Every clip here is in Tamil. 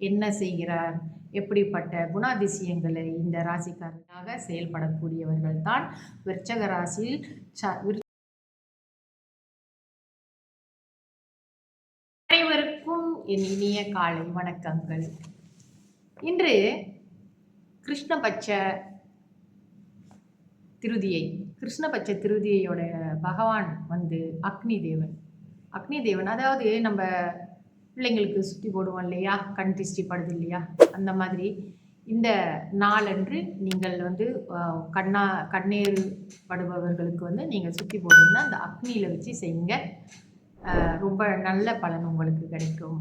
என்ன செய்கிறார், எப்படிப்பட்ட குணாதிசயங்களை இந்த ராசிக்காரர்களாக செயல்படக்கூடியவர்கள் தான் விருச்சக ராசியில் அனைவருக்கும் என் இனிய காலை வணக்கங்கள். இன்று கிருஷ்ணபட்ச திருதியையோட பகவான் வந்து அக்னி தேவன். அதாவது நம்ம பிள்ளைங்களுக்கு சுற்றி போடுவோம் இல்லையா, கண் திருஷ்டி படுது இல்லையா, அந்த மாதிரி இந்த நாளன்று நீங்கள் வந்து கண்ணீர் படுபவர்களுக்கு வந்து நீங்கள் சுற்றி போடுங்கன்னா அந்த அக்னியில் வச்சு செய்யுங்க. ரொம்ப நல்ல பலன் உங்களுக்கு கிடைக்கும்.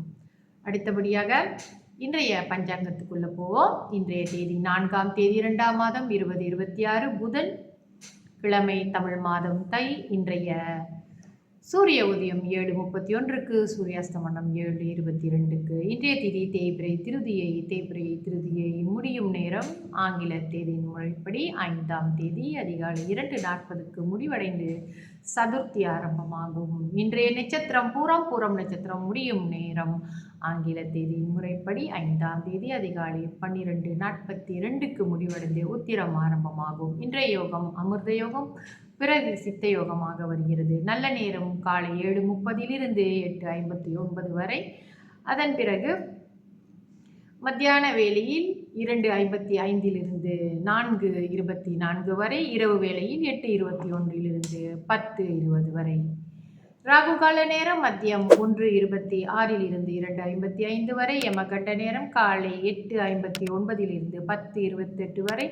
அடுத்தபடியாக இன்றைய பஞ்சாங்கத்துக்குள்ளே போவோம். இன்றைய தேதி 4ஆம் தேதி 2ஆம் மாதம் 2026 புதன் கிழமை, தமிழ் மாதம் தை. இன்றைய சூரிய உதயம் 7:31க்கு, சூரியாஸ்தமனம் 7:22க்கு. இன்றைய தேதி தேய்பிறை திருதியை முடியும் நேரம் ஆங்கில தேதியின் முறைப்படி 5ஆம் தேதி அதிகாலை 2:40க்கு முடிவடைந்து சதுர்த்தி ஆரம்பமாகும். இன்றைய நட்சத்திரம் பூரம் நட்சத்திரம் முடியும் நேரம் ஆங்கில தேதியின் முறைப்படி 5ஆம் தேதி அதிகாலை 12:42க்கு முடிவடைந்து உத்திரம் ஆரம்பமாகும். இன்றைய யோகம் அமிர்த யோகம், பிறகு சித்த யோகமாக வருகிறது. நல்ல நேரம் காலை 7:30 8:59 வரை. அதன் பிறகு மத்தியான வேளையில் 2:55 4:24 வரை. இரவு வேளையில் 8:21 10:20 வரை. ராகு கால நேரம் மதியம் 1:26 2:55 வரை. யமகண்ட நேரம் காலை 8:59 10:28 வரை.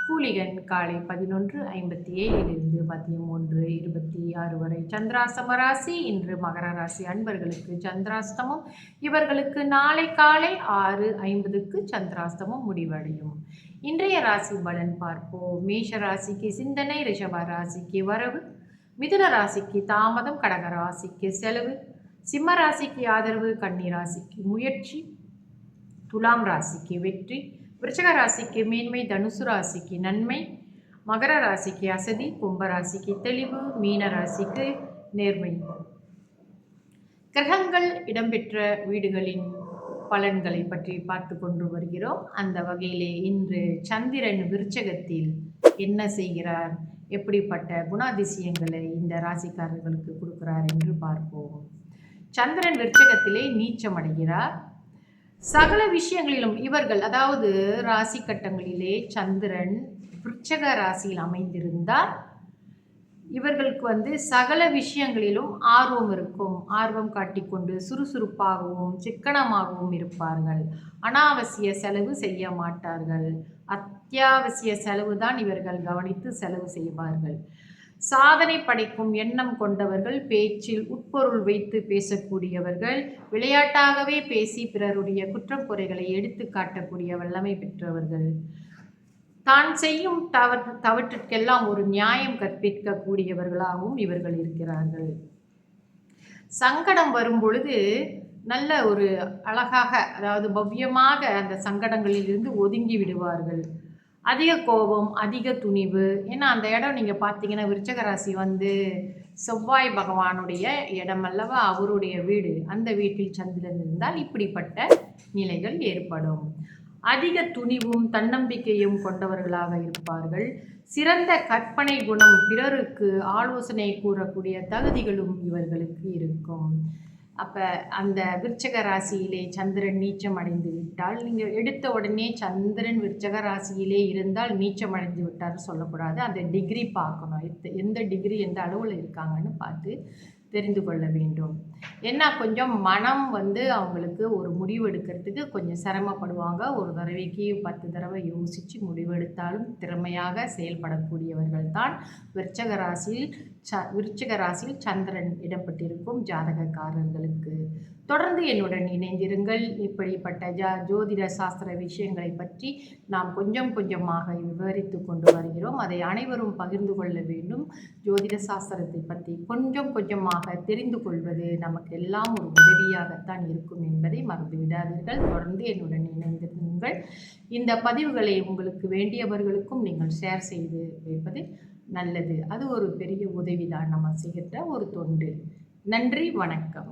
கூலிகன் காலை 11:57 மதியம் 1:26 வரை. சந்திராஷ்டம ராசி இன்று மகர ராசி அன்பர்களுக்கு சந்திராஷ்டமம். இவர்களுக்கு நாளை காலை 6:50க்கு சந்திராஷ்டமம் முடிவடையும். இன்றைய ராசி பலன் பார்ப்போம். மேஷ ராசிக்கு சிந்தனை, ரிஷப ராசிக்கு வரவு, மிதுன ராசிக்கு தாமதம், கடக ராசிக்கு செலவு, சிம்ம ராசிக்கு ஆதரவு, கன்னி ராசிக்கு முயற்சி, துலாம் ராசிக்கு வெற்றி, விருச்சக ராசிக்கு மேன்மை, தனுசு ராசிக்கு நன்மை, மகர ராசிக்கு அசதி, கும்ப ராசிக்கு தெளிவு, மீன ராசிக்கு நேர்மை. கிரகங்கள் இடம்பெற்ற வீடுகளின் பலன்களை பற்றி பார்த்து கொண்டு வருகிறோம். அந்த வகையிலே இன்று சந்திரன் விருச்சகத்தில் என்ன செய்கிறார், எப்படிப்பட்ட குணாதிசயங்களை இந்த ராசிக்காரர்களுக்கு கொடுக்கிறார் என்று பார்ப்போம். சந்திரன் விருச்சகத்திலே நீச்சமடைகிறார். சகல விஷயங்களிலும் இவர்கள், அதாவது ராசி கட்டங்களிலே சந்திரன் விருச்சக ராசியில் அமைந்திருந்தால் இவர்களுக்கு வந்து சகல விஷயங்களிலும் ஆர்வம் இருக்கும். ஆர்வம் காட்டிக்கொண்டு சுறுசுறுப்பாகவும் சிக்கனமாகவும் இருப்பார்கள். அனாவசிய செலவு செய்ய மாட்டார்கள். அத்தியாவசிய செலவு தான் இவர்கள் கவனித்து செலவு செய்வார்கள். சாதனை படைக்கும் எண்ணம் கொண்டவர்கள், பேச்சில் உட்பொருள் வைத்து பேசக்கூடியவர்கள், விளையாட்டாகவே பேசி பிறருடைய குற்றம் குறைகளை எடுத்து காட்டக்கூடிய வல்லமை பெற்றவர்கள், தான் செய்யும் தவற்றுக்கெல்லாம் ஒரு நியாயம் கற்பிக்கக்கூடியவர்களாகவும் இவர்கள் இருக்கிறார்கள். சங்கடம் வரும் பொழுது நல்ல ஒரு அழகாக, அதாவது பவ்யமாக அந்த சங்கடங்களில் இருந்து ஒதுங்கி விடுவார்கள். அதிக கோபம், அதிக துணிவு. ஏன்னா அந்த இடம் நீங்கள் பார்த்தீங்கன்னா விருச்சக ராசி வந்து செவ்வாய் பகவானுடைய இடம் அல்லவா, அவருடைய வீடு. அந்த வீட்டில் சந்திரன் இருந்தால் இப்படிப்பட்ட நிலைகள் ஏற்படும். அதிக துணிவும் தன்னம்பிக்கையும் கொண்டவர்களாக இருப்பார்கள். சிறந்த கற்பனை குணம், பிறருக்கு ஆலோசனை கூறக்கூடிய தகுதிகளும் இவர்களுக்கு இருக்கும். அப்போ அந்த விருச்சக ராசியிலே சந்திரன் நீச்சம் அடைந்து விட்டால், நீங்கள் எடுத்த உடனே சந்திரன் விருச்சக ராசியிலே இருந்தால் நீச்சம் அடைந்து விட்டார்னு சொல்லக்கூடாது. அந்த டிகிரி பார்க்கணும், எந்த டிகிரி எந்த அளவில் இருக்காங்கன்னு பார்த்து தெரிந்து கொள்ள வேண்டும். ஏன்னா கொஞ்சம் மனம் வந்து அவங்களுக்கு ஒரு முடிவு எடுக்கிறதுக்கு கொஞ்சம் சிரமப்படுவாங்க. ஒரு தடவைக்கு 10 தடவை யோசித்து முடிவெடுத்தாலும் திறமையாக செயல்படக்கூடியவர்கள் தான் விருச்சிக ராசியில் சந்திரன் இடம்பெற்றிருக்கும் ஜாதகக்காரர்களுக்கு. தொடர்ந்து என்னுடன் இணைந்திருங்கள். இப்படிப்பட்ட ஜோதிட சாஸ்திர விஷயங்களை பற்றி நாம் கொஞ்சம் கொஞ்சமாக விவரித்து கொண்டு வருகிறோம். அதை அனைவரும் பகிர்ந்து கொள்ள வேண்டும். ஜோதிட சாஸ்திரத்தை பற்றி கொஞ்சம் கொஞ்சமாக தெரிந்து கொள்வது நமக்கு எல்லாம் ஒரு உதவியாகத்தான் இருக்கும் என்பதை மறந்துவிடாதீர்கள். தொடர்ந்து என்னுடன் இணைந்திருங்கள். இந்த பதிவுகளை உங்களுக்கு வேண்டியவர்களுக்கும் நீங்கள் ஷேர் செய்து வைப்பது நல்லது. அது ஒரு பெரிய உதவிதான், நம்ம செய்கிற ஒரு தொண்டு. நன்றி, வணக்கம்.